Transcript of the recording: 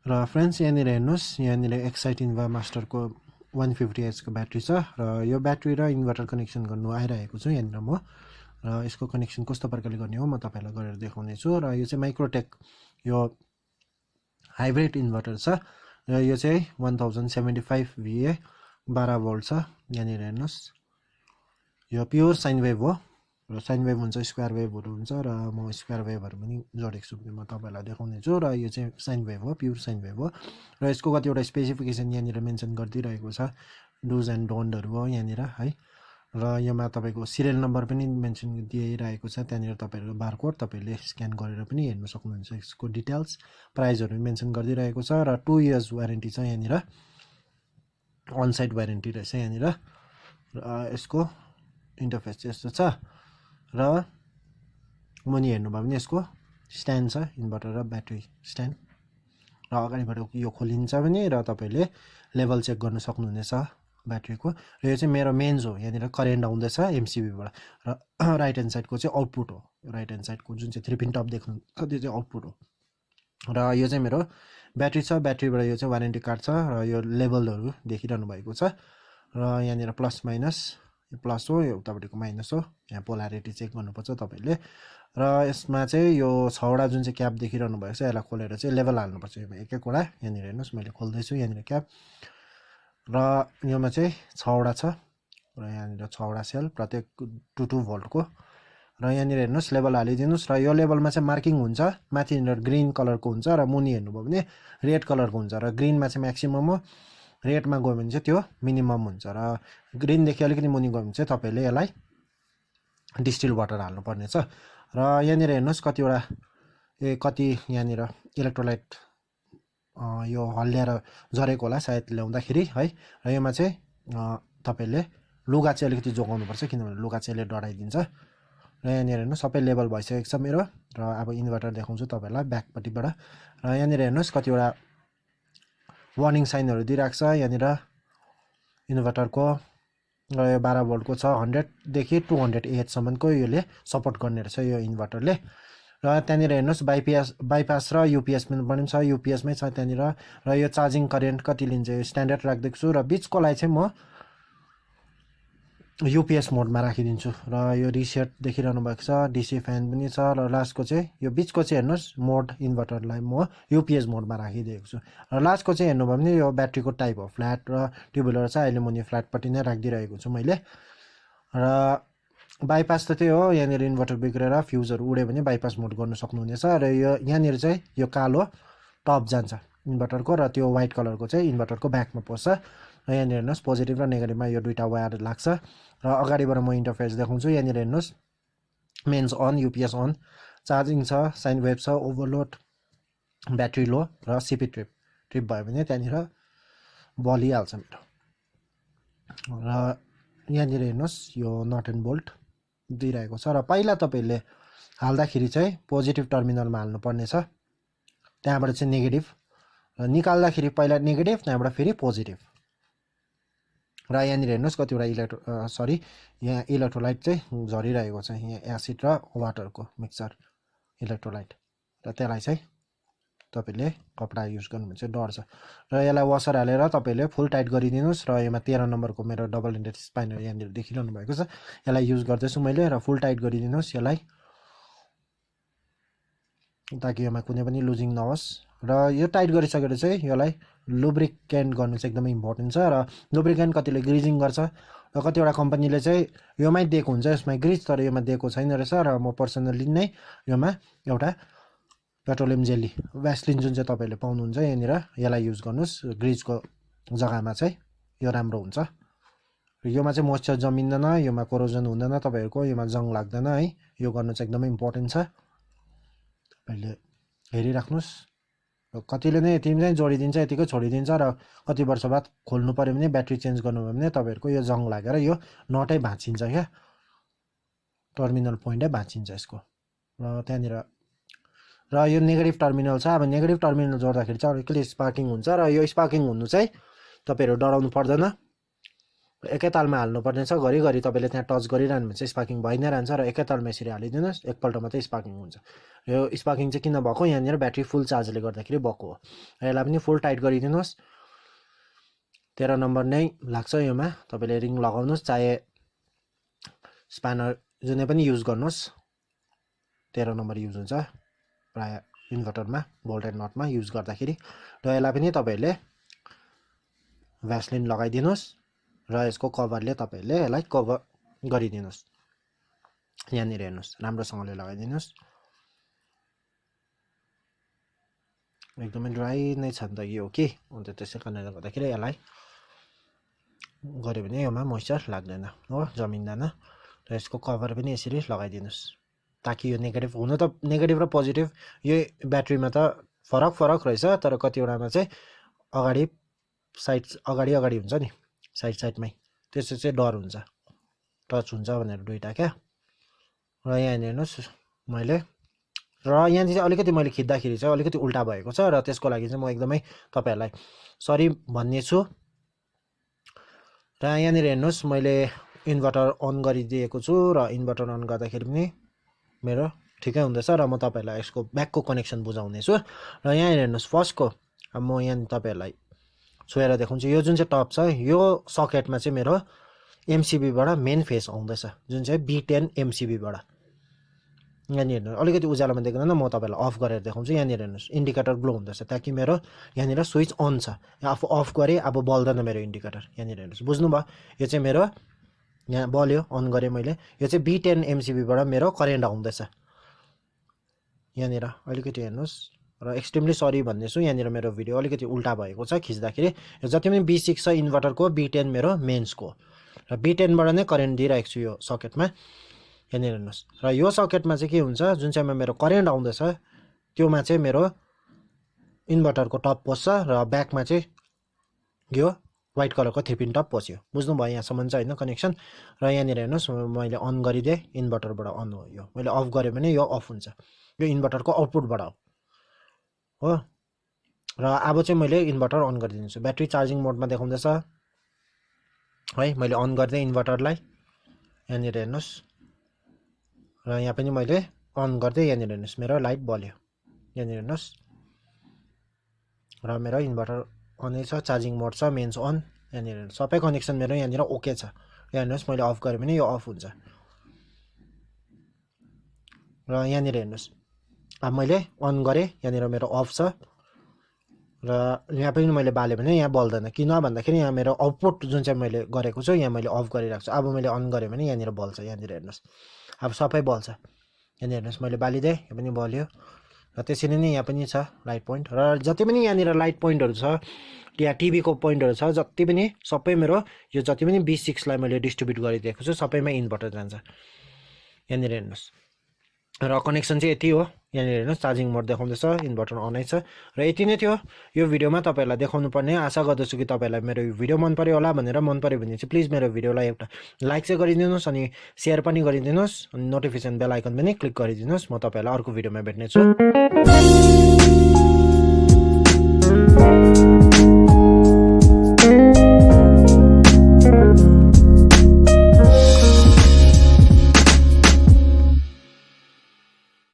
र फ्रेन्ड्स यहाँनिर हेर्नुहोस् यहाँनिर एक्साइट इन्भा मास्टरको 150H को ब्याट्री छ र यो ब्याट्री र इन्भर्टर कनेक्सन गर्नु आइरहेको छु यहाँनिर म र यसको कनेक्सन कस्तो प्रकारले गर्ने हो म तपाईँलाई गरेर देखाउने छु र यो चाहिँ माइक्रोटेक यो हाइब्रिड इन्भर्टर छ र यो चाहिँ 1075 VA 12 भोल्ट छ यहाँनिर हेर्नुहोस् यो प्योर साइन वेभ हो र साइन वेभ हुन्छ स्क्वायर वेभहरू हुन्छ र म स्क्वायर वेभहरू पनि जोडेको छु भने म तपाईँलाई देखाउने छु र यो चाहिँ साइन वेभ हो प्योर साइन वेभ हो र यसको कतिवटा स्पेसिफिकेसन यहाँनिर मेन्सन गरिदिरहेको छ डुज एन्ड डोन्टहरू हो यहाँनिर है र योमा तपाईँको सिरियल नम्बर पनि मेन्सन दिइरहेको छ त्यहाँनिर तपाईँहरूको बारकोड तपाईँले स्क्यान गरेर पनि हेर्न सक्नुहुन्छ यसको डिटेल्स प्राइसहरू मेन्सन गरिदिरहेको छ र 2 इयर्स वारेन्टी छ यहाँनिर अनसाइट वारेन्टी रहेछ यहाँनिर र यसको इन्टरफेस चाहिँ यस्तो छ र मुनि हेर्नुभयो भने यसको स्ट्यान्ड छ इन्भर्टर र ब्याट्री स्ट्यान्ड र अगाडिबाट यो खोलिन्छ पनि र तपाईँले लेभल चेक गर्न सक्नुहुनेछ ब्याट्रीको र यो चाहिँ मेरो मेन्स हो यहाँनिर करेन्ट आउँदैछ एमसिबीबाट र राइट ह्यान्ड साइडको चाहिँ आउटपुट हो राइट ह्यान्ड साइडको जुन चाहिँ 3 पिन टप देख्नु त्यो चाहिँ आउटपुट हो र यो चाहिँ मेरो ब्याट्री छ ब्याट्रीबाट यो चाहिँ वारेन्टी कार्ड छ र यो लेभलहरू देखिरहनु भएको छ र यहाँनिर प्लस माइनस यो प्लस हो यो उतापट्टिको माइनस हो यहाँ पोलारिटी चेक गर्नुपर्छ तपाईँले र यसमा चाहिँ यो 6वटा जुन चाहिँ क्याप देखिरहनु भएको छ यसलाई खोलेर चाहिँ लेभल हाल्नुपर्छ यसमा एक एकवटा यहाँनिर हेर्नुहोस् मैले खोल्दैछु यहाँनिर क्याप र योमा चाहिँ 6वटा छ र यहाँनिर 6वटा सेल प्रत्येक 2 भोल्टको र यहाँनिर हेर्नुहोस् लेभल हालिदिनुहोस् र यो लेभलमा चाहिँ मार्किङ हुन्छ माथिनिर ग्रिन कलरको हुन्छ र मुनि हेर्नुभयो भने रेड कलरको हुन्छ र ग्रिनमा चाहिँ म्याक्सिमम हो रेडमा गयो भने चाहिँ त्यो मिनिमम हुन्छ र ग्रिनदेखि अलिकति मुनि गयो भने चाहिँ तपाईँले यसलाई डिस्टिल वाटर हाल्नुपर्ने छ र यहाँनिर हेर्नुहोस् कतिवटा कति यहाँनिर इलेक्ट्रोलाइट यो हल्ल्याएर झरेको होला सायद ल्याउँदाखेरि है र योमा चाहिँ तपाईँले लुगा चाहिँ अलिकति जोगाउनुपर्छ किनभने लुगा चाहिँ यसले डढाइदिन्छ र यहाँनिर हेर्नुहोस् सबै लेभल भइसकेको छ मेरो र अब इन्भर्टर देखाउँछु तपाईँलाई ब्याकपट्टिबाट र यहाँनिर हेर्नुहोस् कतिवटा वार्निङ साइनहरू दिइरहेको छ यहाँनिर इन्भर्टरको र यो 12 भोल्टको छ 100 देखि 208 सम्मको यसले सपोर्ट गर्ने रहेछ यो इन्भर्टरले र त्यहाँनिर हेर्नुहोस् बाइपास र युपिएस पनि छ युपिएसमै छ त्यहाँनिर र यो चार्जिङ करेन्ट कति लिन्छ यो स्ट्यान्डर्ड राखिदिएको छु र बिचकोलाई चाहिँ म युपिएस मोडमा राखिदिन्छु र यो रिसेट देखिरहनु भएको छ डिसी फ्यान पनि छ र लास्टको चाहिँ यो बिचको चाहिँ हेर्नुहोस् मोड इन्भर्टरलाई म युपिएस मोडमा राखिदिएको छु र लास्टको चाहिँ हेर्नुभयो भने यो ब्याट्रीको टाइप हो फ्ल्याट र ट्युबुलर छ अहिले मुनि फ्ल्याटपट्टि नै राखिदिरहेको छु मैले र बाइपास त त्यही हो यहाँनिर इन्भर्टर बिग्रेर फ्युजहरू उड्यो भने बाइपास मोड गर्न सक्नुहुनेछ र यो यहाँनिर चाहिँ यो कालो टप जान्छ इन्भर्टरको र त्यो व्हाइट कलरको चाहिँ इन्भर्टरको ब्याकमा पस्छ र यहाँनिर हेर्नुहोस् पोजिटिभ र नेगेटिभमा यो दुईवटा वायर लाग्छ र अगाडिबाट म इन्टरफेस देखाउँछु यहाँनिर हेर्नुहोस् mains on UPS on charging छ साइन वेभ छ ओभरलोड ब्याट्री लो र सिपी ट्रिप भयो भने त्यहाँनिर बलिहाल्छ मेरो र यहाँनिर हेर्नुहोस् यो नट एन्ड बोल्ट दिइरहेको छ र पहिला तपाईँले हाल्दाखेरि चाहिँ पोजिटिभ टर्मिनलमा हाल्नुपर्ने छ त्यहाँबाट चाहिँ नेगेटिभ र निकाल्दाखेरि पहिला नेगेटिभ त्यहाँबाट फेरि पोजिटिभ र यहाँनिर हेर्नुहोस् कतिवटा यहाँ इलेक्ट्रोलाइट चाहिँ झरिरहेको छ यहाँ एसिड र वाटरको मिक्सचर इलेक्ट्रोलाइट र त्यसलाई चाहिँ तपाईँले कपडा युज गर्नु भने चाहिँ डढ्छ र यसलाई वासर हालेर तपाईँले फुल टाइट गरिदिनुहोस् र यसमा 13 नम्बरको मेरो डबल इन्डेड स्पाइनर यहाँनिर देखिरहनु भएको छ यसलाई युज गर्दैछु मैले र फुल टाइट गरिदिनुहोस् यसलाई ताकि यसमा कुनै पनि लुजिङ नहोस् र यो टाइट गरिसकेर चाहिँ यसलाई लुब्रिकेन्ट गर्नु चाहिँ एकदमै इम्पोर्टेन्ट छ र लुब्रिकेन्ट कतिले ग्रिजिङ गर्छ र कतिवटा कम्पनीले चाहिँ योमै दिएको हुन्छ यसमा ग्रिज तर योमा दिएको छैन रहेछ र म पर्सनल्ली नै योमा एउटा पेट्रोलियम जेली भ्यासलिन जुन चाहिँ तपाईँले पाउनुहुन्छ यहाँनिर यसलाई युज गर्नुहोस् ग्रिजको जग्गामा चाहिँ यो राम्रो हुन्छ र योमा चाहिँ मोइस्चर जमिँदैन योमा कोरोजन हुँदैन तपाईँहरूको योमा जङ लाग्दैन है यो गर्नु चाहिँ एकदमै इम्पोर्टेन्ट छ तपाईँले हेरिराख्नुहोस् कतिले नै यति नै जोडिदिन्छ यतिकै छोडिदिन्छ र कति वर्ष बाद खोल्नु पऱ्यो भने ब्याट्री चेन्ज गर्नुभयो भने तपाईँहरूको यो जङ लागेर यो नटै भाँचिन्छ क्या टर्मिनल पोइन्टै भाँचिन्छ यसको र त्यहाँनिर र यो नेगेटिभ टर्मिनल छ अब नेगेटिभ टर्मिनल जोड्दाखेरि चाहिँ अलिकति स्पार्किङ हुन्छ र यो स्पार्किङ हुनु चाहिँ तपाईँहरू डराउनु पर्दैन एकैतालमा हाल्नुपर्ने छ घरिघरि तपाईँले त्यहाँ टच गरिरहनु भने चाहिँ स्पार्किङ भइ नै रहन्छ र एकैतालमा यसरी हालिदिनुहोस् एकपल्ट मात्रै स्पार्किङ हुन्छ यो स्पार्किङ चाहिँ किन भएको यहाँनिर ब्याट्री फुल चार्जले गर्दाखेरि भएको हो र यसलाई पनि फुल टाइट गरिदिनुहोस् 13 नम्बर नै लाग्छ योमा तपाईँले रिङ लगाउनुहोस् चाहे स्प्यानर जुनै पनि युज गर्नुहोस् 13 नम्बर युज हुन्छ प्राय इन्भर्टरमा बोल्ट एन्ड नटमा युज गर्दाखेरि र यसलाई पनि तपाईँहरूले भ्यासलिन लगाइदिनुहोस् र यसको कभरले तपाईँहरूले यसलाई कभर गरिदिनुहोस् यहाँनिर हेर्नुहोस् राम्रोसँगले लगाइदिनुहोस् एकदमै ड्राई नै छ नि त यो के अन्त त्यसै कारणले गर्दाखेरि यसलाई गऱ्यो भने योमा मोइस्चर लाग्दैन हो जमिँदैन र यसको कभर पनि यसरी लगाइदिनुहोस् ताकि यो नेगेटिभ हुन त नेगेटिभ र पोजिटिभ यो ब्याट्रीमा त फरक रहेछ तर कतिवटामा चाहिँ अगाडि हुन्छ नि साइडमै त्यसो चाहिँ डर हुन्छ टच हुन्छ भनेर दुईटा क्या र यहाँ हेर्नुहोस् मैले र यहाँ चाहिँ अलिकति मैले खिच्दाखेरि चाहिँ अलिकति उल्टा भएको छ र त्यसको लागि चाहिँ म एकदमै तपाईँहरूलाई सरी भन्ने छु र यहाँनिर हेर्नुहोस् मैले इन्भर्टर अन गरिदिएको छु र इन्भर्टर अन गर्दाखेरि पनि मेरो ठिकै हुँदैछ र म तपाईँहरूलाई यसको ब्याकको कनेक्सन बुझाउने छु र यहाँ हेर्नुहोस् फर्स्टको अब म यहाँ तपाईँहरूलाई छोएर देखाउँछु यो जुन चाहिँ टप छ यो सकेटमा चाहिँ मेरो एमसिबीबाट मेन फेस आउँदैछ जुन चाहिँ B10 एमसिबीबाट यहाँनिर हेर्नुहोस् अलिकति उज्यालोमा देख्दैन म तपाईँलाई अफ गरेर देखाउँछु यहाँनिर हेर्नुहोस् इन्डिकेटर ग्लो हुँदैछ ताकि मेरो यहाँनिर स्विच अन छ आफू अफ गरेँ अब बल्दैन मेरो इन्डिकेटर यहाँनिर हेर्नुहोस् बुझ्नुभयो यो चाहिँ मेरो यहाँ बल्यो अन गरेँ मैले यो चाहिँ B10 एमसिबीबाट मेरो करेन्ट आउँदैछ यहाँनिर अलिकति हेर्नुहोस् र एक्सट्रिमली सरी भन्ने छु यहाँनिर मेरो भिडियो अलिकति उल्टा भएको छ खिच्दाखेरि यो जति पनि B6 छ इन्भर्टरको B10 मेरो मेन्सको र B10बाट नै करेन्ट दिइरहेको छु यो सकेटमा यहाँनिर हेर्नुहोस् र यो सकेटमा चाहिँ के हुन्छ जुन चाहिँमा मेरो करेन्ट आउँदैछ त्योमा चाहिँ मेरो इन्भर्टरको टप पस्छ र ब्याकमा चाहिँ यो व्हाइट कलरको 3 पिन टप पस्यो बुझ्नुभयो यहाँसम्म चाहिँ होइन कनेक्सन र यहाँनिर हेर्नुहोस् मैले अन गरिदिएँ इन्भर्टरबाट अन हो यो मैले अफ गरेँ भने यो अफ हुन्छ यो इन्भर्टरको आउटपुटबाट हो र अब चाहिँ मैले इन्भर्टर अन गरिदिन्छु ब्याट्री चार्जिङ मोडमा देखाउँदैछ है मैले अन गरिदिएँ इन्भर्टरलाई यहाँनिर हेर्नुहोस् र यहाँ पनि मैले अन गरिदिएँ यहाँनिर हेर्नुहोस् मेरो लाइट बल्यो यहाँनिर हेर्नुहोस् र मेरो इन्भर्टर अनै छ चार्जिङ मोड छ मेन्स अन यहाँनिर सबै कनेक्सन मेरो यहाँनिर ओके छ यहाँ हेर्नुहोस् मैले अफ गरेँ भने यो अफ हुन्छ र यहाँनिर हेर्नुहोस् अब मैले अन गरेँ यहाँनिर मेरो अफ छ र यहाँ पनि मैले बालेँ भने यहाँ बल्दैन किन भन्दाखेरि यहाँ मेरो आउटपुट जुन चाहिँ मैले गरेको छु यहाँ मैले अफ गरिरहेको छु अब मैले अन गरेँ भने यहाँनिर बल्छ यहाँनिर हेर्नुहोस् अब सबै बल्छ यहाँनिर हेर्नुहोस् मैले बालिदिएँ यो पनि बल्यो र त्यसरी नै यहाँ पनि छ लाइट पोइन्ट र जति पनि यहाँनिर लाइट पोइन्टहरू छ यहाँ टिभीको पोइन्टहरू छ जति पनि सबै मेरो यो जति पनि B6 लाई मैले डिस्ट्रिब्युट गरिदिएको छु सबैमा इन्भर्टर जान्छ यहाँनिर हेर्नुहोस् र कनेक्सन चाहिँ यति हो यहाँनिर हेर्नुहोस् चार्जिङ मोड देखाउँदैछ इन्भर्टर अनै छ र यति नै थियो यो भिडियोमा तपाईँहरूलाई देखाउनु पर्ने आशा गर्दछु कि तपाईँलाई मेरो यो भिडियो मन पर्यो होला भनेर मन पर्यो भने चाहिँ प्लिज मेरो भिडियोलाई एउटा लाइक चाहिँ गरिदिनुहोस् अनि सेयर पनि गरिदिनुहोस् अनि नोटिफिकेसन बेल आइकन पनि क्लिक गरिदिनुहोस् म तपाईँहरूलाई अर्को भिडियोमा भेट्नेछु